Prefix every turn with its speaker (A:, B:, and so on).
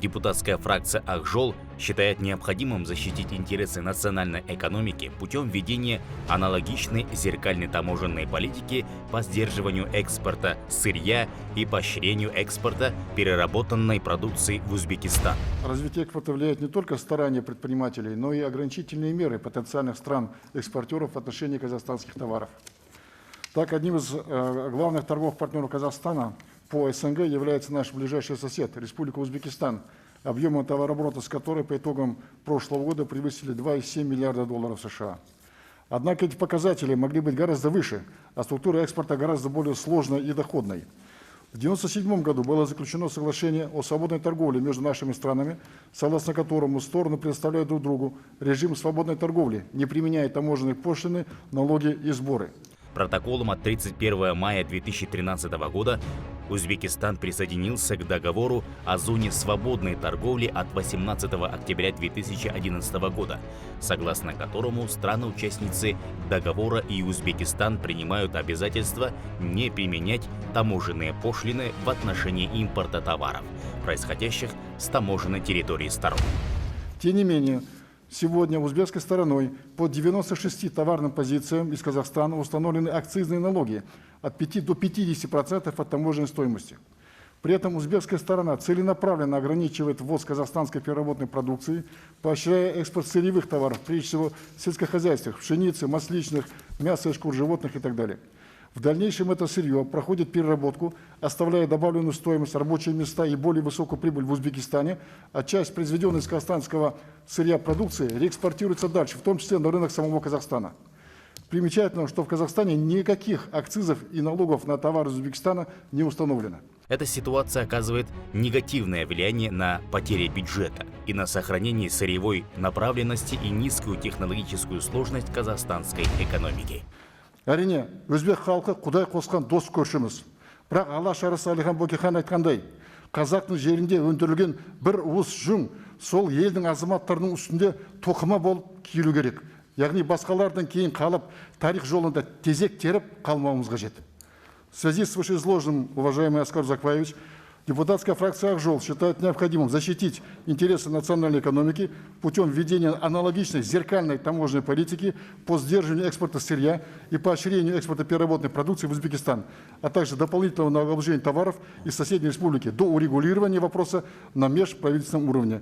A: Депутатская фракция «Ак Жол» считает необходимым защитить интересы национальной экономики путем введения аналогичной зеркальной таможенной политики по сдерживанию экспорта сырья и поощрению экспорта переработанной продукции в Узбекистан.
B: Развитие экспорта влияет не только старания предпринимателей, но и ограничительные меры потенциальных стран-экспортеров в отношении казахстанских товаров. Так, одним из главных торговых партнеров Казахстана по СНГ является наш ближайший сосед, Республика Узбекистан, объемом товарооборота с которой по итогам прошлого года превысили 2,7 миллиарда долларов США. Однако эти показатели могли быть гораздо выше, а структура экспорта гораздо более сложной и доходной. В 1997 году было заключено соглашение о свободной торговле между нашими странами, согласно которому стороны предоставляют друг другу режим свободной торговли, не применяя таможенные пошлины, налоги и сборы.
A: Протоколом от 31 мая 2013 года Узбекистан присоединился к договору о зоне свободной торговли от 18 октября 2011 года, согласно которому страны-участницы договора и Узбекистан принимают обязательство не применять таможенные пошлины в отношении импорта товаров, происходящих с таможенной территории сторон.
B: Тем не менее, сегодня узбекской стороной по 96 товарным позициям из Казахстана установлены акцизные налоги от 5 до 50% от таможенной стоимости. При этом узбекская сторона целенаправленно ограничивает ввоз казахстанской переработанной продукции, поощряя экспорт сырьевых товаров, прежде всего сельскохозяйственных, пшеницы, масличных, мяса и шкур животных и так далее. В дальнейшем это сырье проходит переработку, оставляя добавленную стоимость, рабочие места и более высокую прибыль в Узбекистане, а часть произведенной из казахстанского сырья продукции реэкспортируется дальше, в том числе на рынок самого Казахстана. Примечательно, что в Казахстане никаких акцизов и налогов на товары из Узбекистана не установлено.
A: Эта ситуация оказывает негативное влияние на потери бюджета и на сохранение сырьевой направленности и низкую технологическую сложность казахстанской экономики.
B: Әрине, өзбек халқы Құдай қосқан дос көршіміз. Бірақ Алаш арасы Әлихан Бөкейхан айтқандай, қазақтың жерінде өндірілген бір уыс жүн сол елдің азаматтарының үстінде тоқыма болып киілу керек. Яғни басқалардан кейін қалып, тарих жолында тезек теріп қалмауымыз қажет. В связи с вышеизложенным, уважаемый Аскар Узакбаевич, депутатская фракция «Ак Жол» считает необходимым защитить интересы национальной экономики путем введения аналогичной зеркальной таможенной политики по сдерживанию экспорта сырья и поощрению экспорта переработанной продукции в Узбекистан, а также дополнительного налогообложения товаров из соседней республики до урегулирования вопроса на межправительственном уровне.